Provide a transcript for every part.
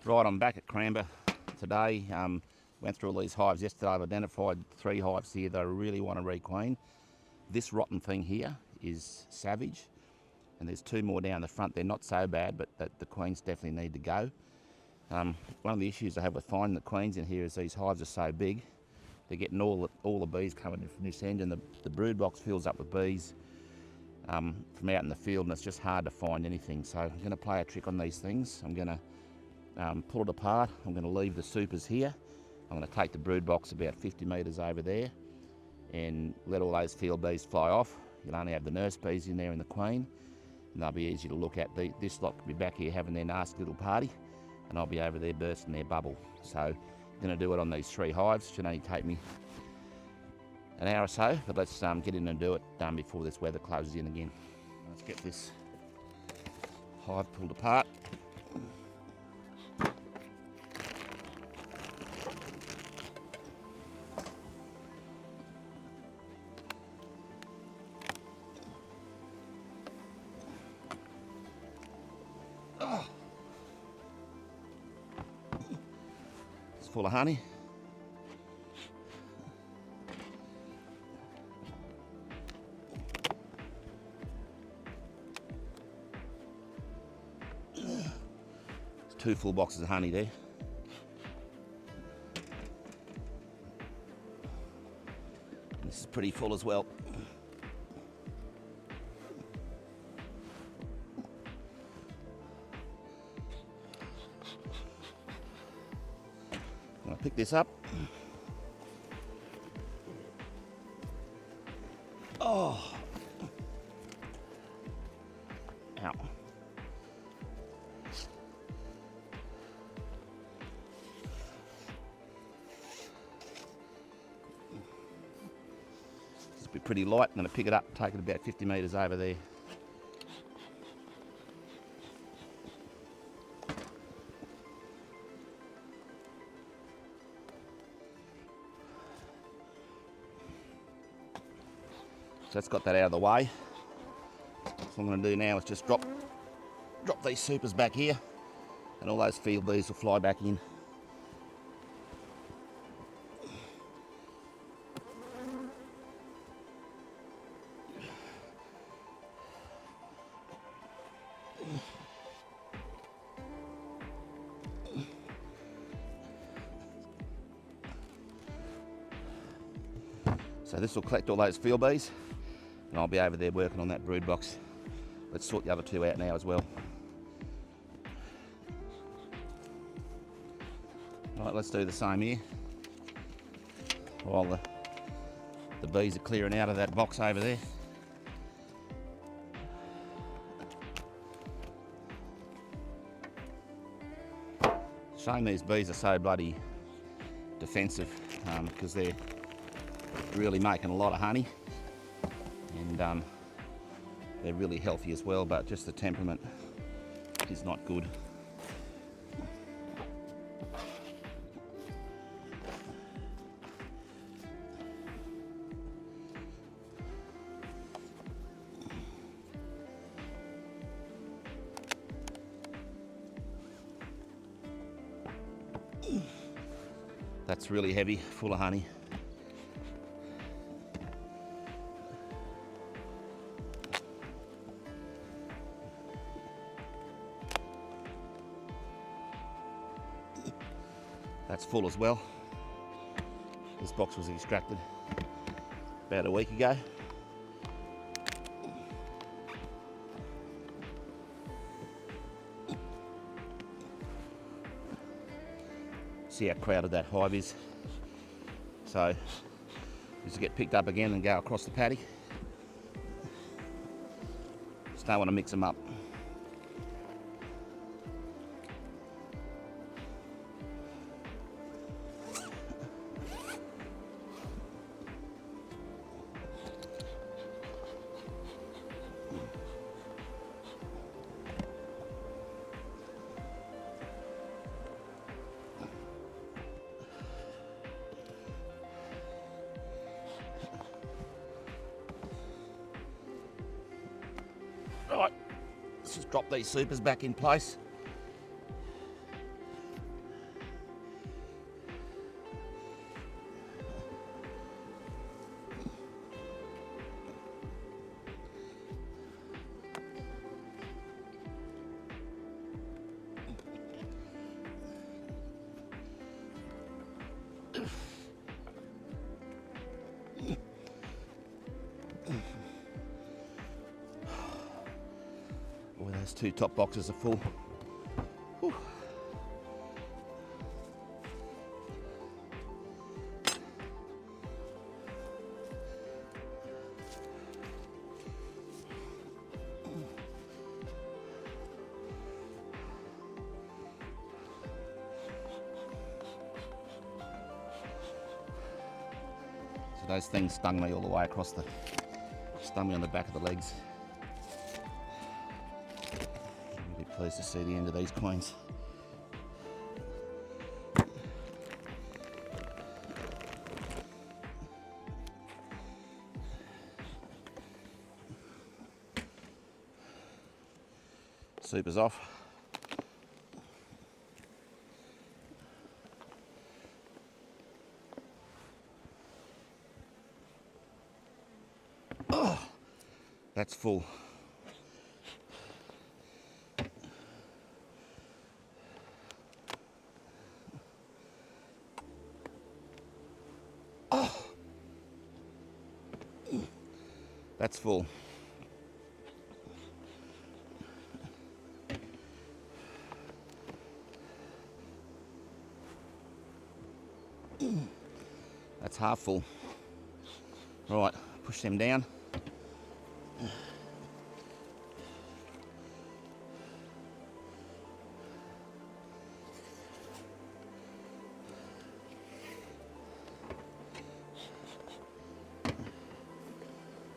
Right, I'm back at Coramba today. Went through all these hives yesterday. I've identified 3 hives here that I really want to requeen. This rotten thing here is savage, and there's 2 more down the front. They're not so bad, but the queens definitely need to go. One of the issues I have with finding the queens in here is these hives are so big. They're getting all the bees coming in from this end, and the brood box fills up with bees from out in the field, and it's just hard to find anything. So I'm going to play a trick on these things. I'm going to pull it apart. I'm going to leave the supers here. I'm going to take the brood box about 50 metres over there and let all those field bees fly off. You'll only have the nurse bees in there and the queen, and they'll be easy to look at. This lot will be back here having their nasty little party, and I'll be over there bursting their bubble. So I'm going to do it on these 3 hives. Should only take me an hour or so, but let's get in and do it before this weather closes in again. Let's get this hive pulled apart. It's full of honey. There's 2 full boxes of honey there. This is pretty full as well. I'm going to pick this up. Oh! Ow. It's a bit pretty light. I'm going to pick it up, take it about 50 metres over there. So that's got that out of the way. So what I'm going to do now is just drop these supers back here, and all those field bees will fly back in. So this will collect all those field bees, and I'll be over there working on that brood box. Let's sort the other 2 out now as well. Right, let's do the same here. While the bees are clearing out of that box over there. Shame these bees are so bloody defensive, because they're really making a lot of honey, and they're really healthy as well, but just the temperament is not good. That's really heavy, full of honey. That's full as well. This box was extracted about a week ago. See how crowded that hive is. So just to get picked up again and go across the paddock. Just don't want to mix them up. Right, let's just drop these supers back in place. Those two top boxes are full. Whew. So those things stung me all the way across stung me on the back of the legs. Really pleased to see the end of these queens. Super's off. Oh, that's full. Oh, that's full. That's half full. Right, push them down.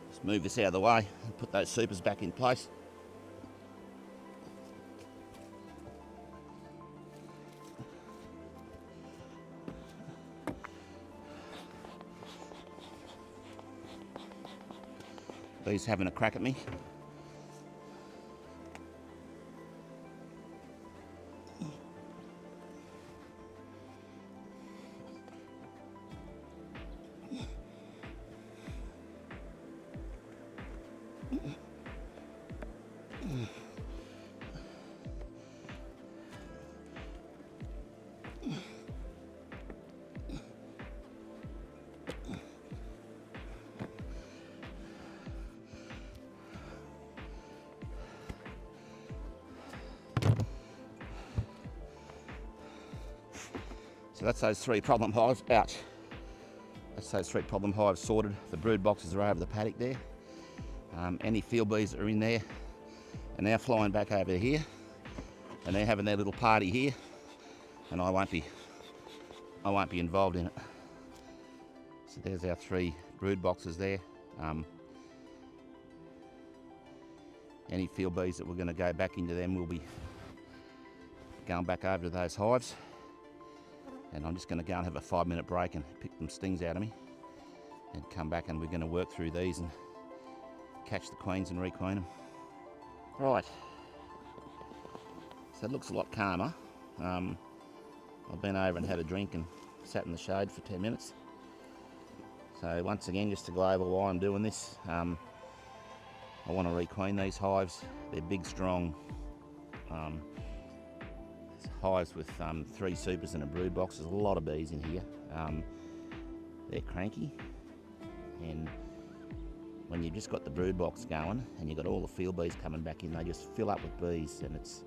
Just move this out of the way and put those supers back in place. Bees having a crack at me. So that's those three problem hives. Ouch. That's those three problem hives sorted. The brood boxes are over the paddock there. Any field bees that are in there are now flying back over here, and they're having their little party here, and I won't be involved in it. So there's our three brood boxes there. Any field bees that we're going to go back into them will be going back over to those hives. And I'm just going to go and have a 5-minute break and pick them stings out of me and come back, and we're going to work through these and catch the queens and requeen them. Right, so it looks a lot calmer. I've been over and had a drink and sat in the shade for 10 minutes. So once again, just to go over why I'm doing this, I want to requeen these hives. They're big, strong hives with 3 supers and a brood box. There's a lot of bees in here. They're cranky, and when you've just got the brood box going and you've got all the field bees coming back in, they just fill up with bees, and it's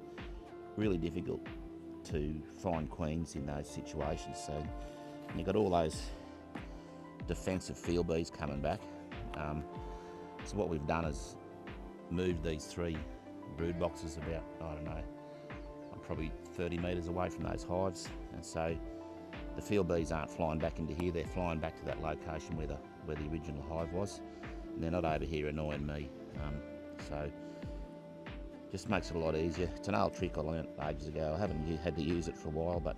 really difficult to find queens in those situations. So you've got all those defensive field bees coming back. So what we've done is moved these 3 brood boxes about, I don't know, I'm probably 30 metres away from those hives, and so the field bees aren't flying back into here. They're flying back to that location where the original hive was, and they're not over here annoying me. So just makes it a lot easier. It's an old trick I learnt ages ago. I haven't had to use it for a while, but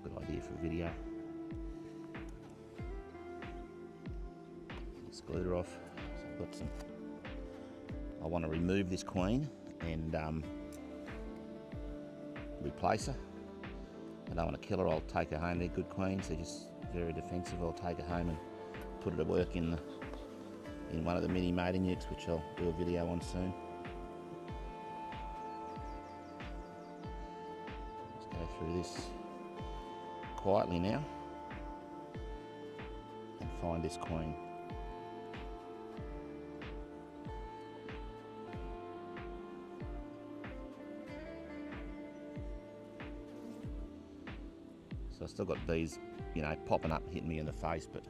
good idea for a video. Excluder off. So I've got some. I want to remove this queen and replace her. I don't want to kill her. I'll take her home. They're good queens. They're just very defensive. I'll take her home and put her to work in one of the mini mating nukes, which I'll do a video on soon. Let's go through this quietly now and find this queen. So I've still got bees, you know, popping up, hitting me in the face, but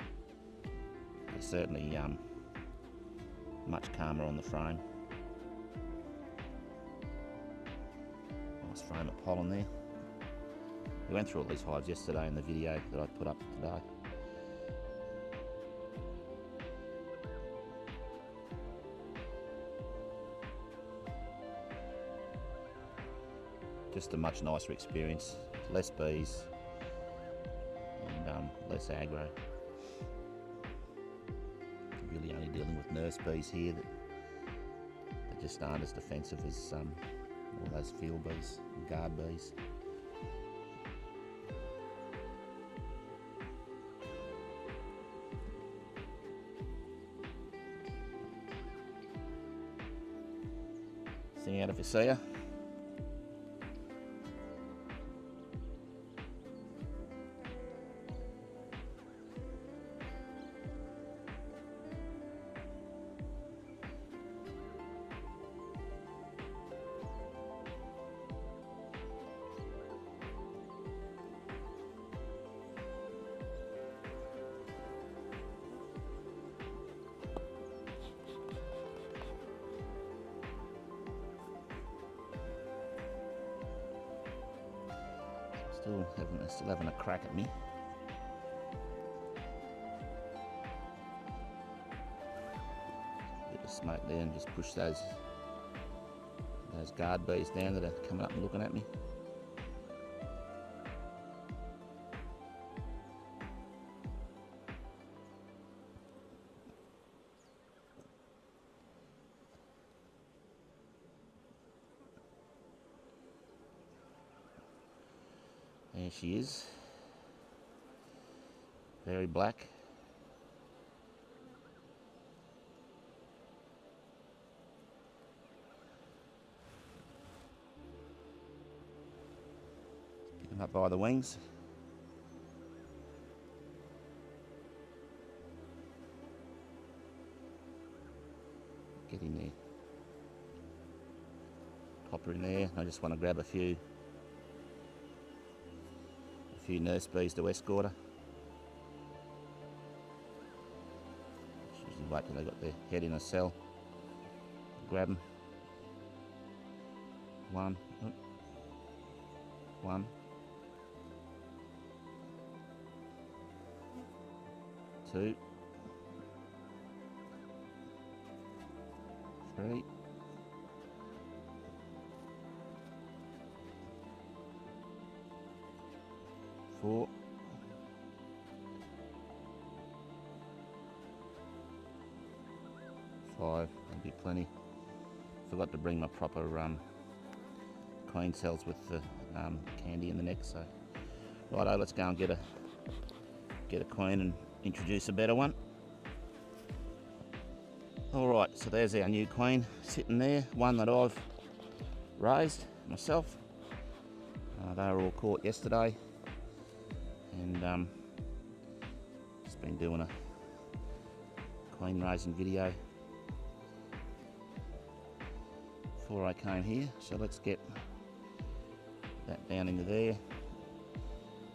they're certainly much calmer on the frame. Nice frame of pollen there. We went through all these hives yesterday in the video that I put up today. Just a much nicer experience, less bees and less aggro. Really only dealing with nurse bees here that just aren't as defensive as all those field bees and guard bees. Sing out if you see her. Still having a crack at me. Bit of smoke there and just push those guard bees down that are coming up and looking at me. There she is, very black. Pick them up by the wings. Get in there. Pop her in there. I just want to grab a few nurse bees to escort her. Usually wait till they got their head in a cell. Grab them. One. 2, 3. 4. 5. That'll be plenty. Forgot to bring my proper queen cells with the candy in the neck. So, righto, let's go and get a queen and introduce a better one. All right, so there's our new queen sitting there. One that I've raised myself. They were all caught yesterday. And just been doing a queen raising video before I came here. So let's get that down into there.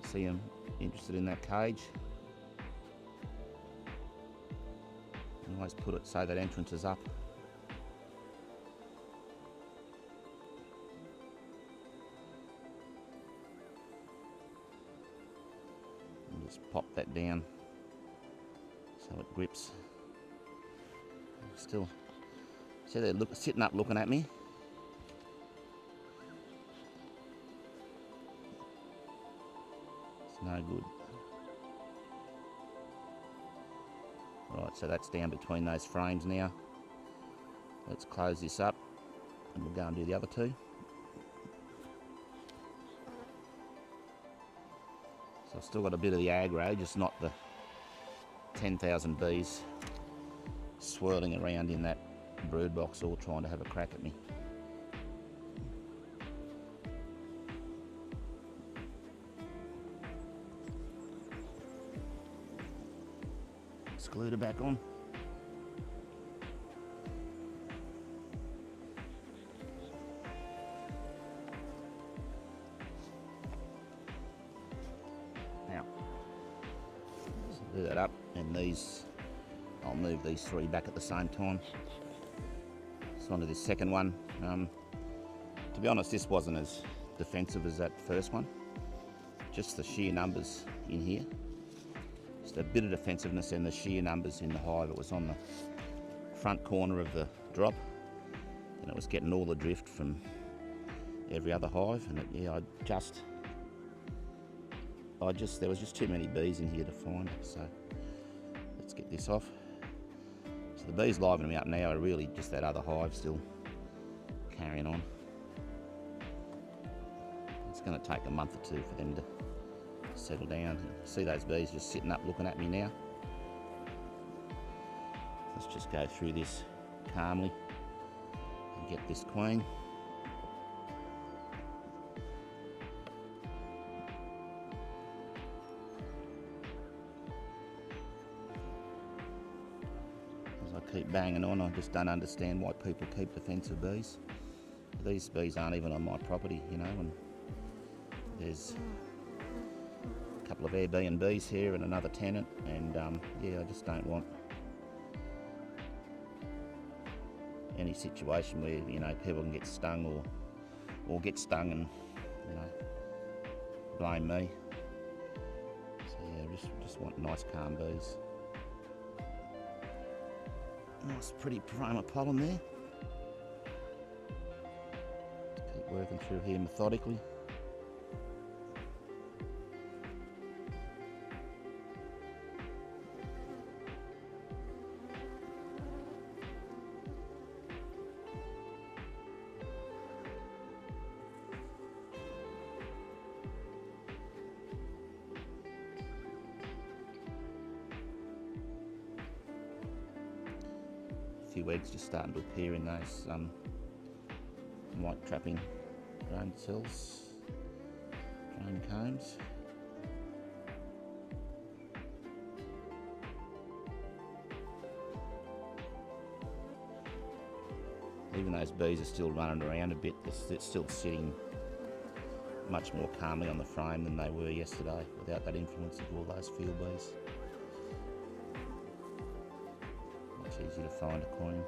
See them interested in that cage. And always put it so that entrance is up. Just pop that down so it grips. Still, see they're sitting up looking at me. It's no good. Right, so that's down between those frames now. Let's close this up and we'll go and do the other two. So I've still got a bit of the aggro, just not the 10,000 bees swirling around in that brood box all trying to have a crack at me. Excluder back on. do that up, and these, I'll move these three back at the same time. So onto this second one. To be honest, this wasn't as defensive as that first one. Just the sheer numbers in here. Just a bit of defensiveness and the sheer numbers in the hive. It was on the front corner of the drop, and it was getting all the drift from every other hive. And there was just too many bees in here to find. So let's get this off. So the bees livening me up now are really just that other hive still carrying on. It's going to take a month or two for them to settle down. See those bees just sitting up looking at me now. Let's just go through this calmly and get this queen. As I keep banging on, I just don't understand why people keep defensive bees. These bees aren't even on my property, you know, and there's a couple of Airbnbs here and another tenant, and yeah, I just don't want any situation where, you know, people can get stung or get stung and, you know, blame me. So yeah, just want nice calm bees. Nice pretty Coramba pollen there. Keep working through here methodically. A few eggs just starting to appear in those white trapping drone cells, drone combs. Even those bees are still running around a bit, they're still sitting much more calmly on the frame than they were yesterday without that influence of all those field bees. Easy to find a queen.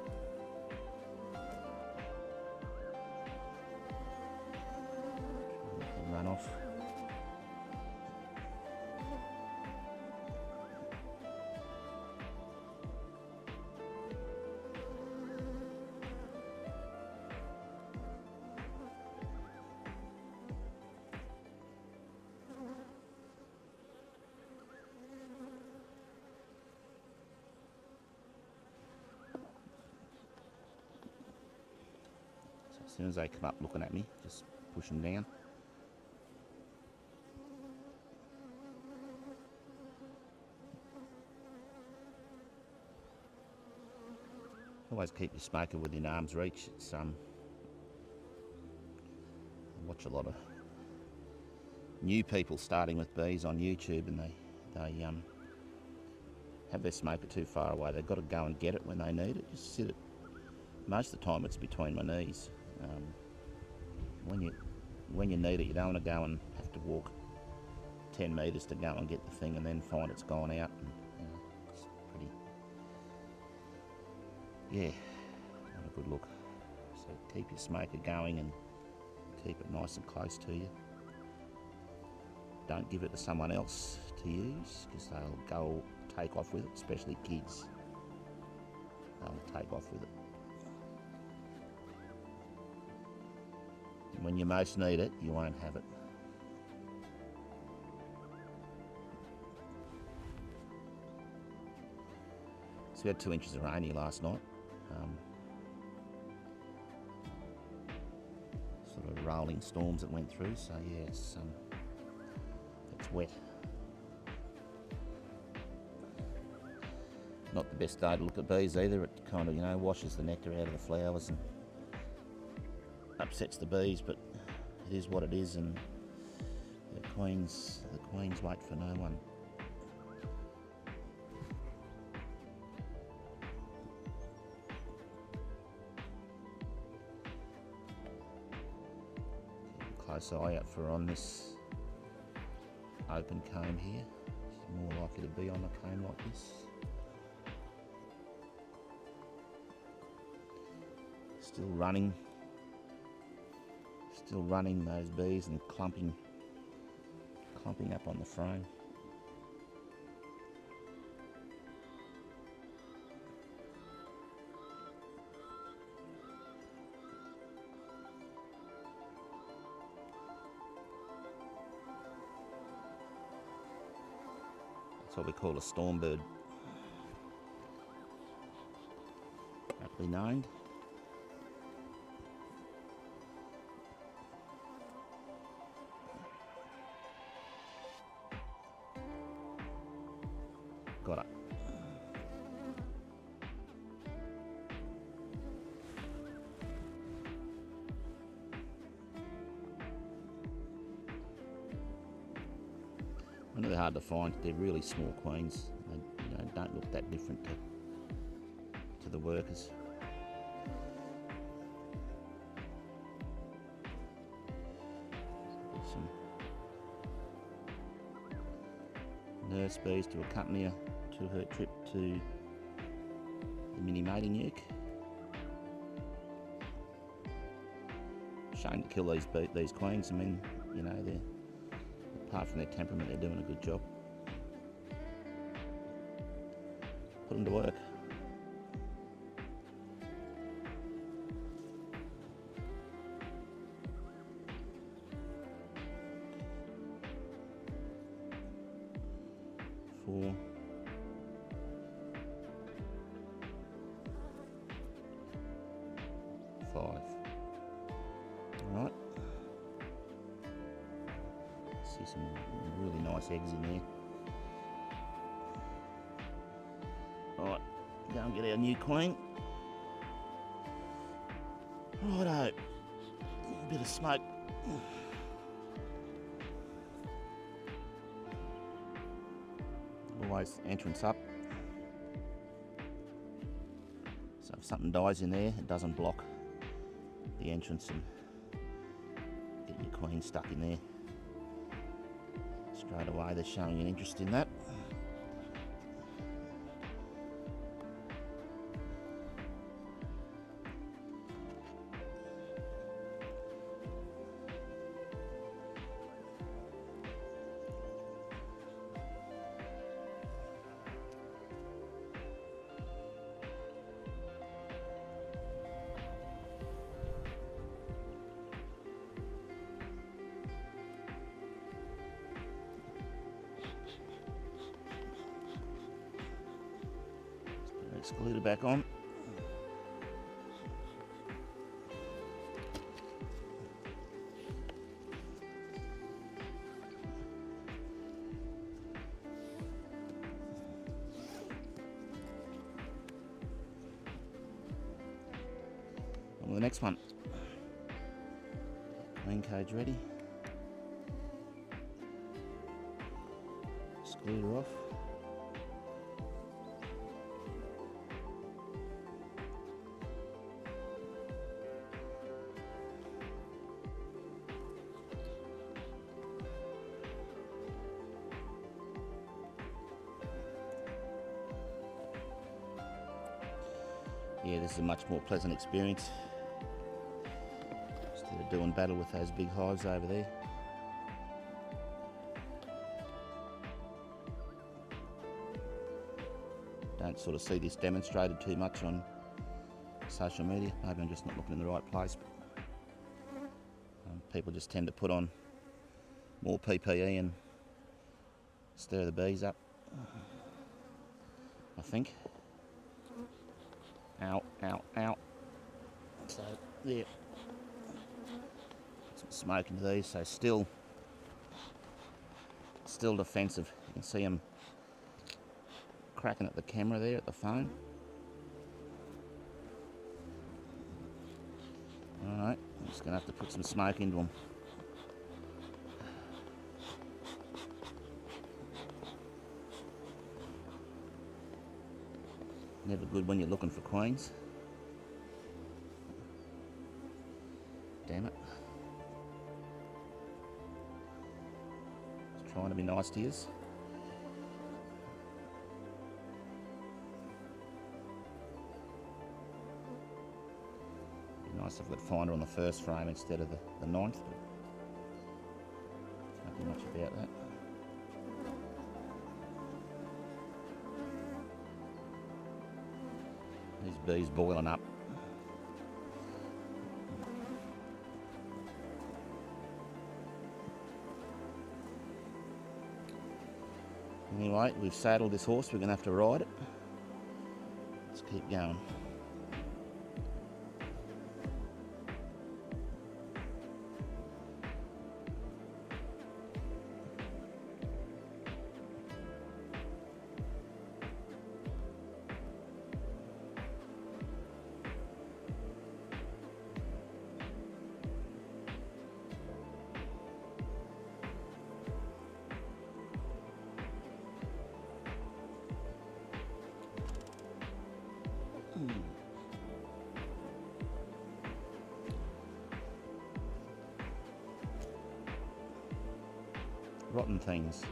Run off. As soon as they come up looking at me, just push them down. Always keep your smoker within arm's reach. It's I watch a lot of new people starting with bees on YouTube, and they have their smoker too far away. They've got to go and get it when they need it. Just sit it. Most of the time, it's between my knees. When you need it, you don't want to go and have to walk 10 metres to go and get the thing and then find it's gone out. And, you know, it's pretty, yeah, not a good look. So keep your smoker going and keep it nice and close to you. Don't give it to someone else to use, because they'll go take off with it, especially kids. They'll take off with it. When you most need it, you won't have it. So we had 2 inches of rain here last night. Sort of rolling storms that went through, so yeah, it's wet. Not the best day to look at bees either. It kind of, you know, washes the nectar out of the flowers and upsets the bees, but it is what it is, and the queens wait for no one. Keep a close eye out for on this open comb here. More likely to be on a comb like this. Still running those bees and clumping up on the frame. That's what we call a storm bird, aptly named. Got it. I know they're hard to find. They're really small queens. They don't look that different to the workers. Some nurse bees to accompany her to her trip to the mini mating uke. Shame to kill these queens. I mean, they're, apart from their temperament, they're doing a good job. Put them to work. Four. 5. Alright. See some really nice eggs in there. Alright, go and get our new queen. Righto. A bit of smoke. Always entrance up. So if something dies in there, it doesn't block the entrance and get your queen stuck in there. Straight away they're showing an interest in that. Excluder back on. On to the next one. Queen cage ready. Excluder off. Yeah, this is a much more pleasant experience instead of doing battle with those big hives over there. Don't sort of see this demonstrated too much on social media. Maybe I'm just not looking in the right place. People just tend to put on more PPE and stir the bees up, I think. Ow, ow, ow. So, there. Some smoke into these, so still defensive. You can see them cracking at the camera there at the phone. Alright, I'm just going to have to put some smoke into them. Never good when you're looking for queens. Damn it. Just trying to be nice to yous. Nice I've got finder on the first frame instead of the ninth, but nothing much about that. These bees boiling up. Anyway, we've saddled this horse, we're going to have to ride it. Let's keep going. Rotten things.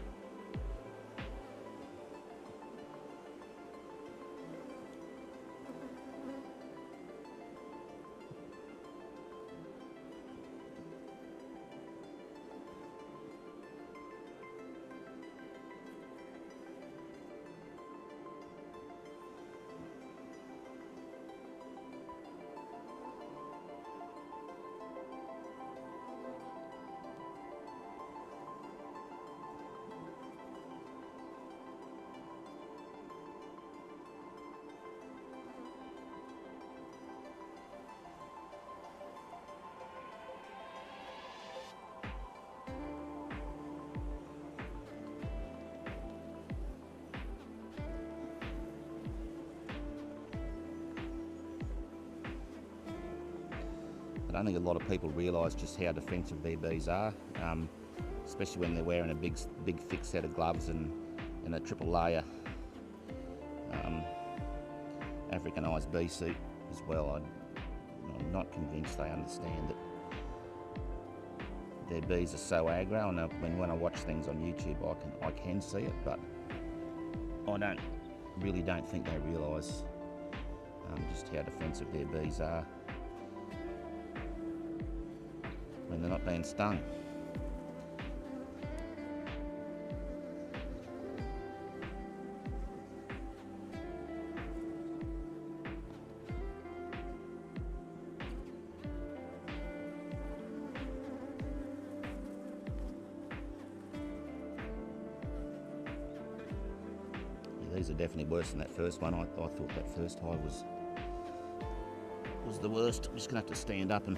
I don't think a lot of people realise just how defensive their bees are, especially when they're wearing a big thick set of gloves and a triple layer Africanised bee suit as well. I'm not convinced they understand that their bees are so aggro, and when I watch things on YouTube I can see it, but I really don't think they realise just how defensive their bees are when they're not being stung. Yeah, these are definitely worse than that first one. I thought that first hive was the worst. I'm just gonna have to stand up and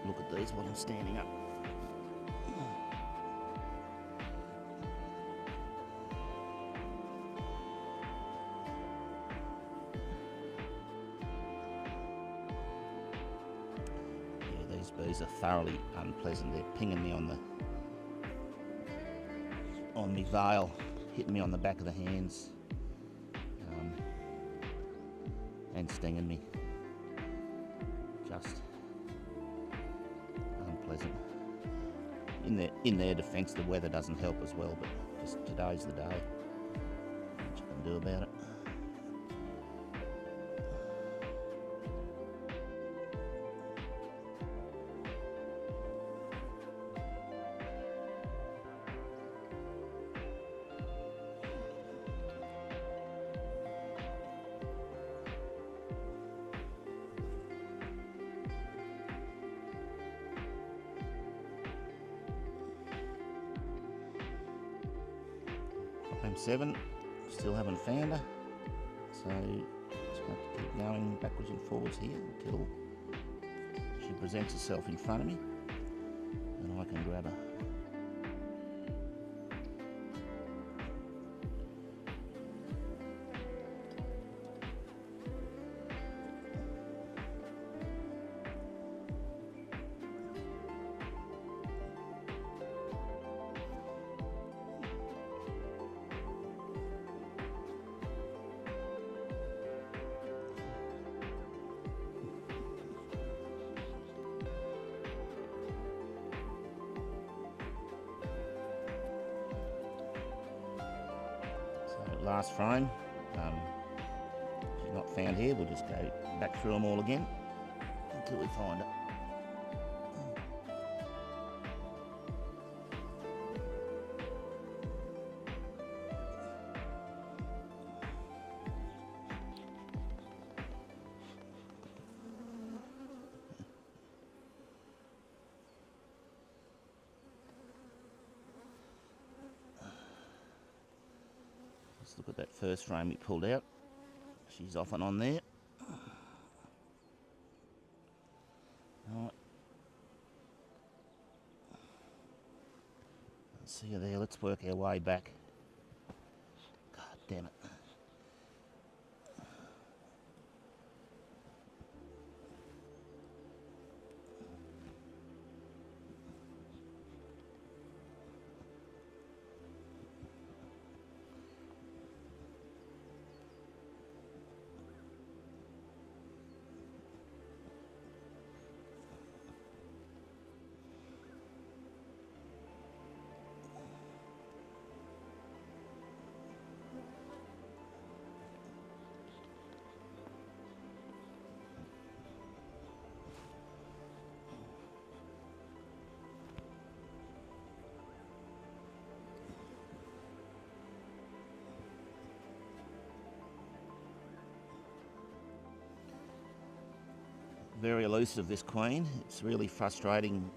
look at these while I'm standing up. Yeah, these bees are thoroughly unpleasant. They're pinging me on my veil, hitting me on the back of the hands, and stinging me. Just unpleasant. In their defence, the weather doesn't help as well, but just today's the day. What you can do about it. Frame 7, still haven't found her, so just going to keep going backwards and forwards here until she presents herself in front of me and I can grab her. Last frame, she's not found here, we'll just go back through them all again. until we find it. Let's look at that first frame we pulled out. She's off and on there. Right. See you there. Let's work our way back. God damn it. Very elusive, this queen. It's really frustrating,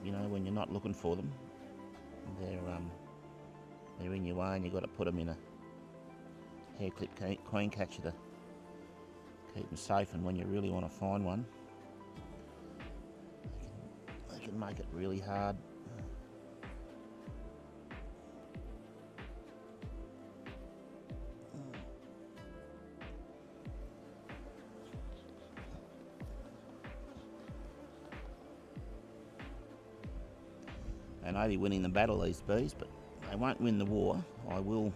you know, when you're not looking for them. They're in your way, and you've got to put them in a hair clip queen catcher to keep them safe. And when you really want to find one, they can make it really hard. They may be winning the battle, these bees, but they won't win the war. I will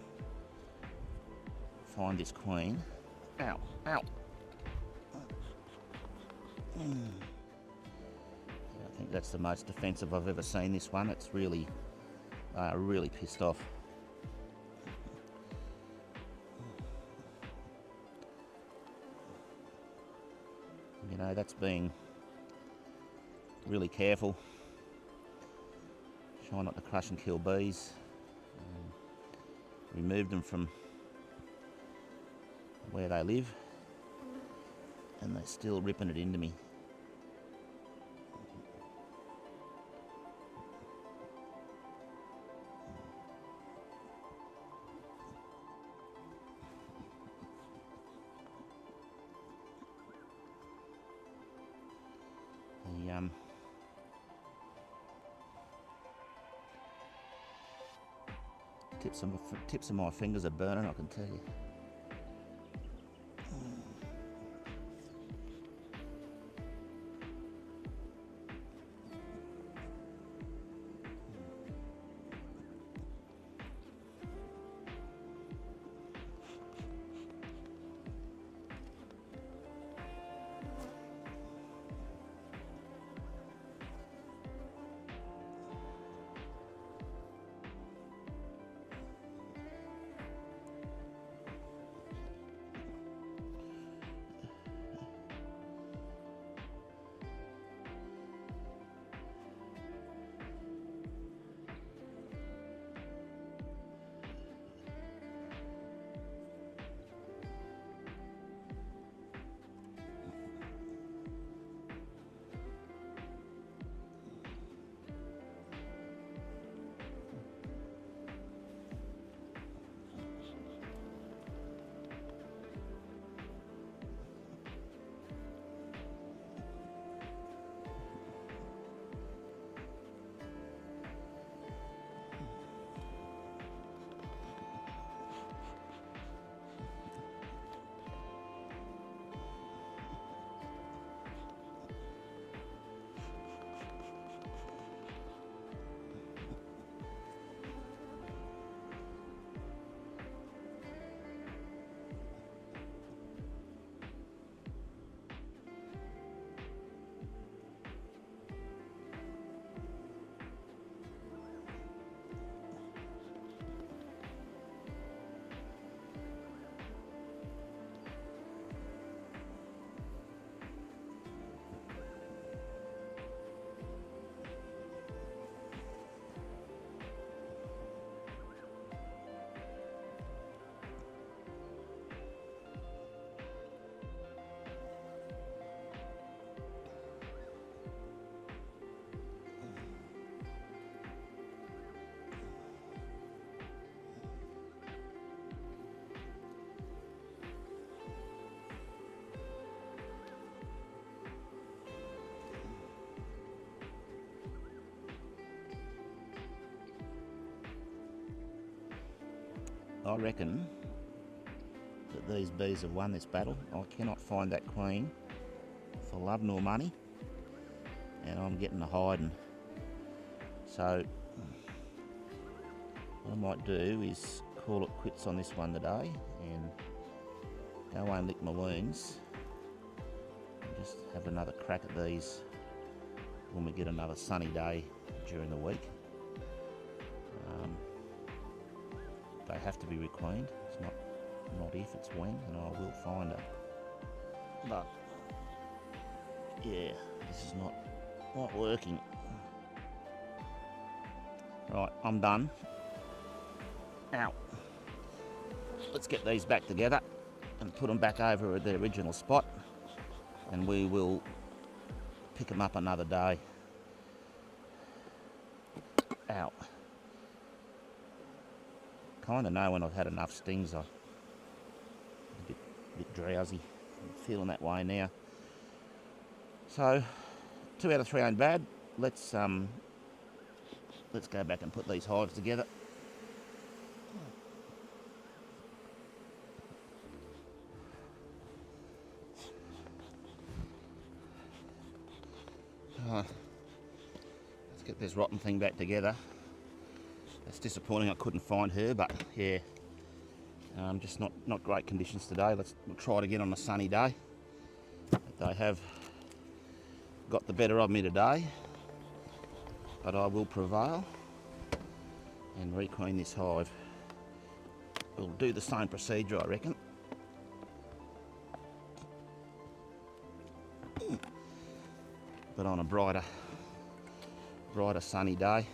find this queen. Ow, ow. I think that's the most defensive I've ever seen this one. It's really, really pissed off. You know, that's being really careful. Try not to crush and kill bees. Remove them from where they live, and they're still ripping it into me. The tips of my fingers are burning, I can tell you. I reckon that these bees have won this battle. I cannot find that queen for love nor money, and I'm getting a hiding. So what I might do is call it quits on this one today and go away and lick my wounds and just have another crack at these when we get another sunny day during the week. They have to be requeened. It's not if, it's when, and I will find her. But yeah, this is not working. Right, I'm done. Now, let's get these back together and put them back over at their original spot, and we will pick them up another day. Ow. Kind of know when I've had enough stings. I'm a bit drowsy. I'm feeling that way now. So 2 out of 3 ain't bad. Let's go back and put these hives together. Let's get this rotten thing back together. It's disappointing I couldn't find her, but yeah, just not great conditions today. We'll try it again on a sunny day. But they have got the better of me today, but I will prevail and requeen this hive. We'll do the same procedure, I reckon. But on a brighter sunny day.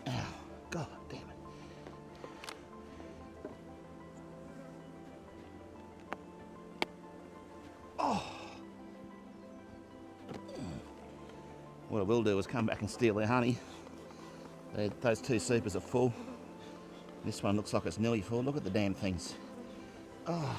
Oh, God damn it. Oh. What I will do is come back and steal their honey. Those 2 supers are full. This one looks like it's nearly full. Look at the damn things. Oh.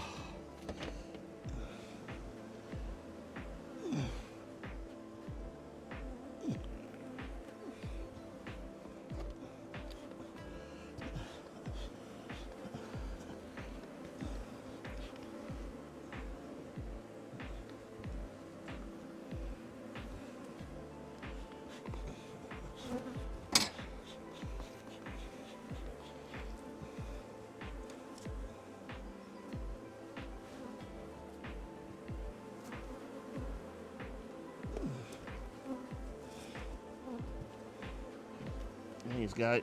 There you go,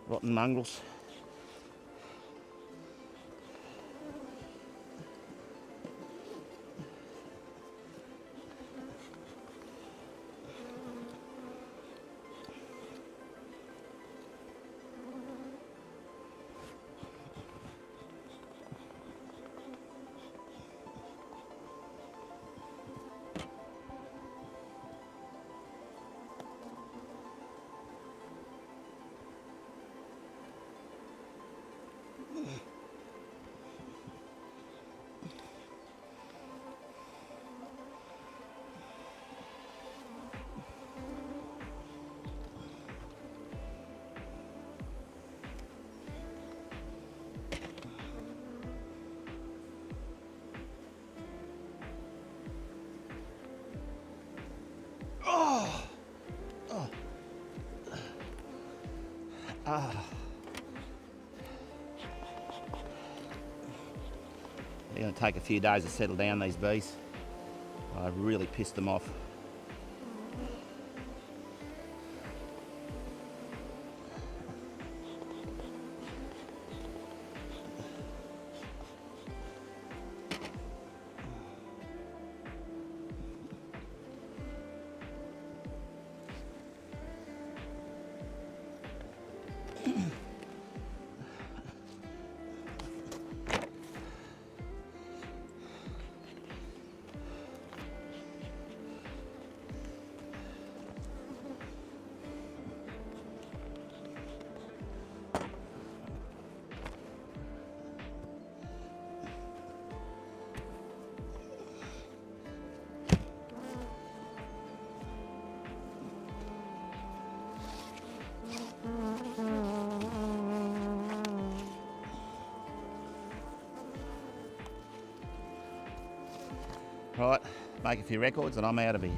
rotten mongrels. They're going to take a few days to settle down, these bees. I've really pissed them off. Right, make a few records and I'm out of here.